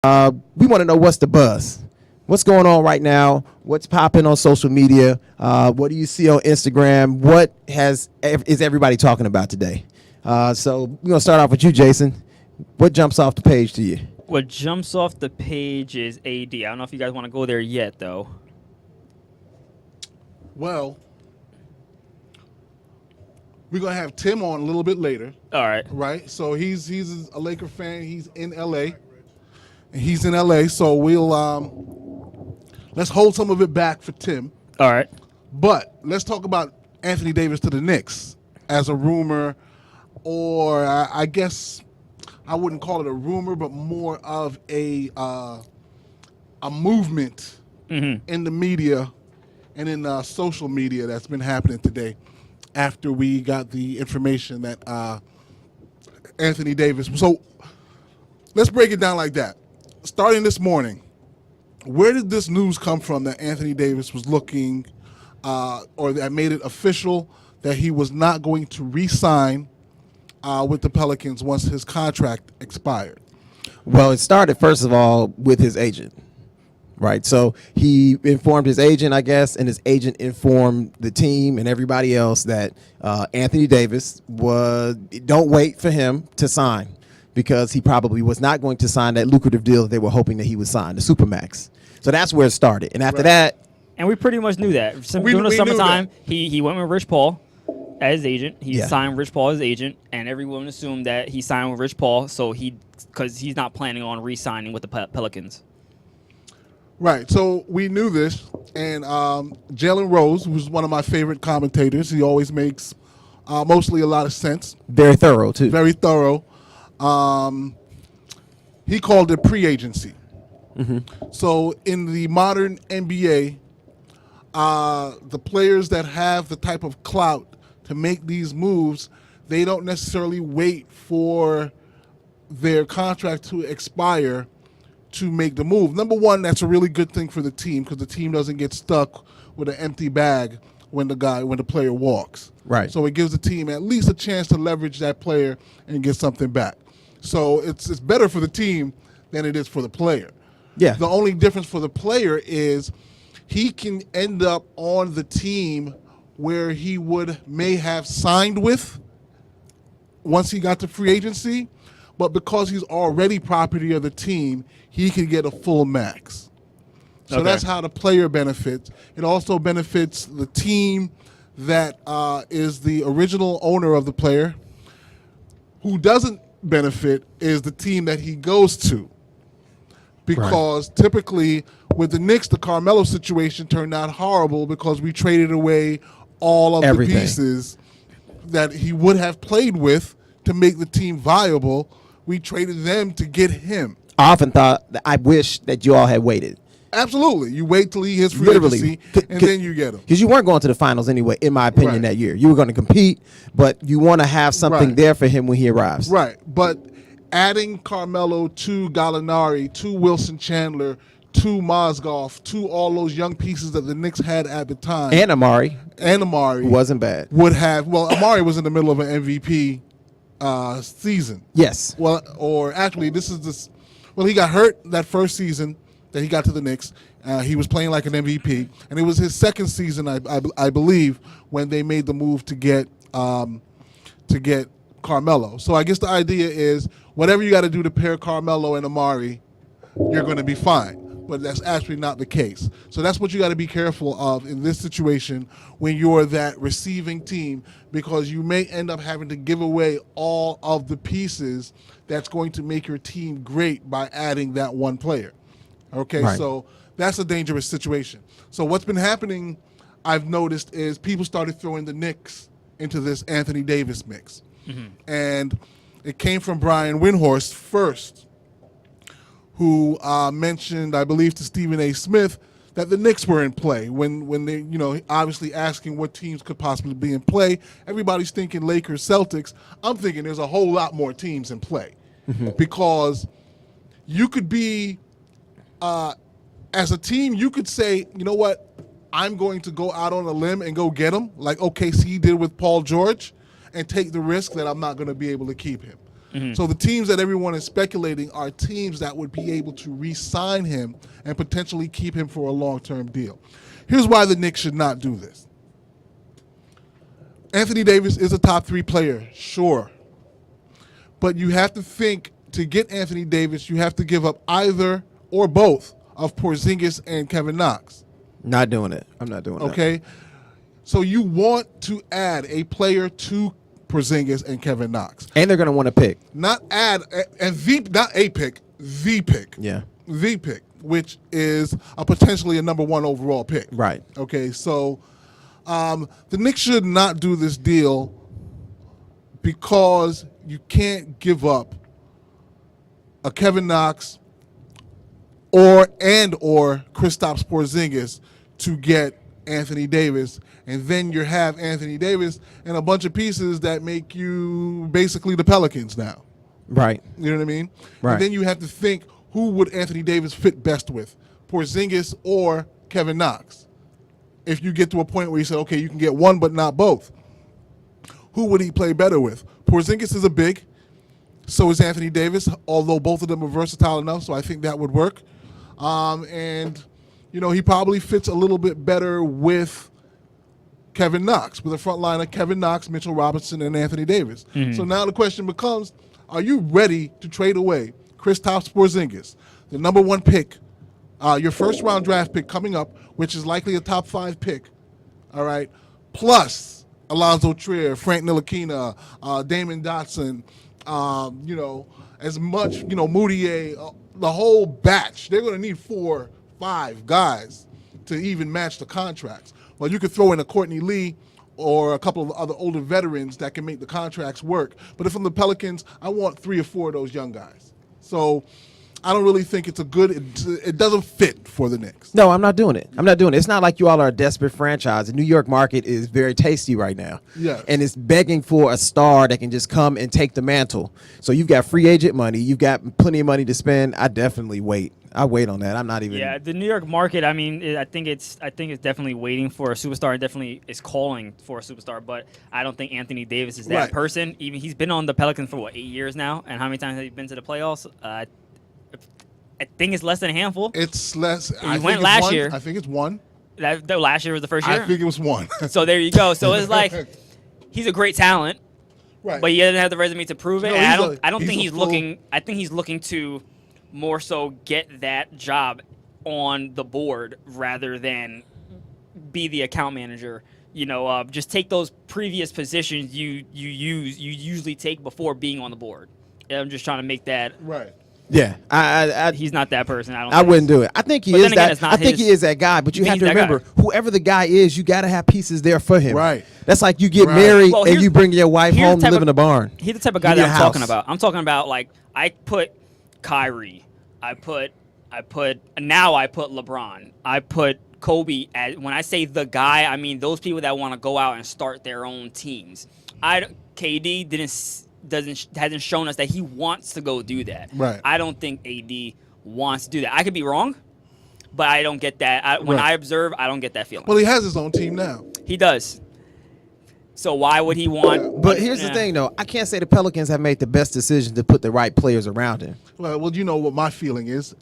We want to know what's the buzz. What's going on right now? What's popping on social media? What do you see on Instagram? What is everybody talking about today? So we're gonna start off with you, Jason. What jumps off the page to you? What jumps off the page is AD. I don't know if you guys want to go there yet, though. Well, we're gonna have Tim on a little bit later. All right. Right? So he's a Laker fan. He's in LA. He's in LA. So we'll let's hold some of it back for Tim. All right. But let's talk about Anthony Davis to the Knicks as a rumor, or I guess I wouldn't call it a rumor, but more of a movement in the media and in social media that's been happening today after we got the information that Anthony Davis. So let's break it down like that. Starting this morning, where did this news come from that Anthony Davis was looking or that made it official that he was not going to re-sign with the Pelicans once his contract expired? Well, it started first of all with his agent, right? So he informed his agent, I guess, and his agent informed the team and everybody else that Anthony Davis don't wait for him to sign, because he probably was not going to sign that lucrative deal that they were hoping that he would sign, the Supermax. So that's where it started. And after that, and we pretty much knew that. During the summertime, he went with Rich Paul as his agent. He signed Rich Paul as agent, and everyone assumed that he signed with Rich Paul, because he's not planning on re-signing with the Pelicans. Right. So we knew this, and Jalen Rose, who's one of my favorite commentators, he always makes mostly a lot of sense. Very thorough, too. Very thorough. He called it pre-agency. So in the modern NBA, the players that have the type of clout to make these moves, they don't necessarily wait for their contract to expire to make the move. Number one, that's a really good thing for the team, because the team doesn't get stuck with an empty bag when the player walks. Right. So it gives the team at least a chance to leverage that player and get something back. So it's better for the team than it is for the player. Yeah. The only difference for the player is he can end up on the team where he may have signed with once he got to free agency, but because he's already property of the team, he can get a full max. So that's how the player benefits. It also benefits the team that is the original owner of the player. Who doesn't benefit is the team that he goes to. Because typically with the Knicks, the Carmelo situation turned out horrible because we traded away all of the pieces that he would have played with to make the team viable. We traded them to get him. I often thought that I wish that you all had waited. Absolutely. You wait till he hits free agency, and then you get him. Because you weren't going to the finals anyway, in my opinion, that year. You were going to compete, but you want to have something there for him when he arrives. Right. But adding Carmelo to Gallinari, to Wilson Chandler, to Mozgov, to all those young pieces that the Knicks had at the time. And Amari. Wasn't bad. Amari was in the middle of an MVP season. Yes. Well, or actually, he got hurt that first season that he got to the Knicks. He was playing like an MVP, and it was his second season, I believe, when they made the move to get Carmelo. So I guess the idea is whatever you got to do to pair Carmelo and Amari, you're going to be fine. But that's actually not the case. So that's what you got to be careful of in this situation when you're that receiving team, because you may end up having to give away all of the pieces that's going to make your team great by adding that one player. Okay, so that's a dangerous situation. So what's been happening, I've noticed, is people started throwing the Knicks into this Anthony Davis mix. And it came from Brian Windhorst first, who mentioned, I believe, to Stephen A. Smith that the Knicks were in play when they, obviously asking what teams could possibly be in play. Everybody's thinking Lakers, Celtics. I'm thinking there's a whole lot more teams in play because you could be, as a team, you could say, you know what, I'm going to go out on a limb and go get him, like OKC did with Paul George, and take the risk that I'm not going to be able to keep him. So the teams that everyone is speculating are teams that would be able to re-sign him and potentially keep him for a long-term deal. Here's why the Knicks should not do this. Anthony Davis is a top 3 player, sure. But you have to think, to get Anthony Davis, you have to give up either or both of Porzingis and Kevin Knox. Not doing it. I'm not doing it. Okay? So you want to add a player to Porzingis and Kevin Knox. And they're going to want to pick. Not add, not a pick, the pick. Yeah. The pick, which is potentially a number 1 overall pick. Right. Okay, so the Knicks should not do this deal because you can't give up a Kevin Knox or Kristaps Porzingis to get Anthony Davis, and then you have Anthony Davis and a bunch of pieces that make you basically the Pelicans now. Right. You know what I mean? Right. And then you have to think, who would Anthony Davis fit best with, Porzingis or Kevin Knox? If you get to a point where you say, okay, you can get one but not both, who would he play better with? Porzingis is a big, so is Anthony Davis, although both of them are versatile enough, so I think that would work. And, you know, he probably fits a little bit better with Kevin Knox, with a front line of Kevin Knox, Mitchell Robinson, and Anthony Davis. So now the question becomes, are you ready to trade away Kristaps Porzingis, the number 1 pick, your first-round draft pick coming up, which is likely a top 5 pick, all right, plus Alonzo Trier, Frank Ntilikina, Damon Dotson, you know, as much, you know, Moutier, the whole batch. They're going to need 4, 5 guys to even match the contracts. Well, you could throw in a Courtney Lee or a couple of other older veterans that can make the contracts work. But if I'm the Pelicans, I want 3 or 4 of those young guys. So I don't really think it's it doesn't fit for the Knicks. No, I'm not doing it. I'm not doing it. It's not like you all are a desperate franchise. The New York market is very tasty right now. Yes. And it's begging for a star that can just come and take the mantle. So you've got free agent money. You've got plenty of money to spend. I definitely wait. I wait on that. I'm not even. Yeah, the New York market. I mean, I think it's definitely waiting for a superstar. It definitely is calling for a superstar. But I don't think Anthony Davis is that Right. person. Even he's been on the Pelicans for 8 years now, and how many times has he been to the playoffs? I think it's less than a handful. It's less. He went last year. I think it's 1. That last year was the first year. I think it was 1. So there you go. So it's like he's a great talent, Right. but he doesn't have the resume to prove it. No, And I don't think he's he's a full- looking. I think he's looking to more so get that job on the board rather than be the account manager. You know, just take those previous positions you usually take before being on the board. I'm just trying to make that. Right. Yeah. He's not that person. I wouldn't do it. I think he But is then again, that. it's not I think his- he is that guy. But you think have to he's that remember, guy. whoever the guy is, you got to have pieces there for him. Right. That's like you get Right. married Well, and here's- you bring your wife here's the home to type live of- in a barn. He's the type of guy You that need I'm a talking house. about. I'm talking about, like, I put Kyrie. Now I put LeBron. I put Kobe. When I say the guy, I mean those people that want to go out and start their own teams. KD hasn't shown us that he wants to go do that. Right. I don't think AD wants to do that. I could be wrong, but I don't get that. When Right. I observe, I don't get that feeling. Well, he has his own team now. He does. So why would he want? But here's the thing, though. I can't say the Pelicans have made the best decision to put the right players around him. Well, you know what my feeling is.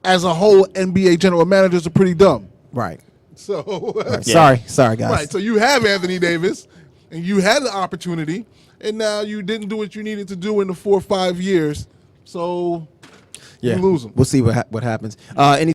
As a whole, NBA general managers are pretty dumb. Right. So, Yeah. Sorry, guys. right. So you have Anthony Davis, and you had the opportunity, and now you didn't do what you needed to do in the 4 or 5 years. So Yeah. you lose him. We'll see what happens. Any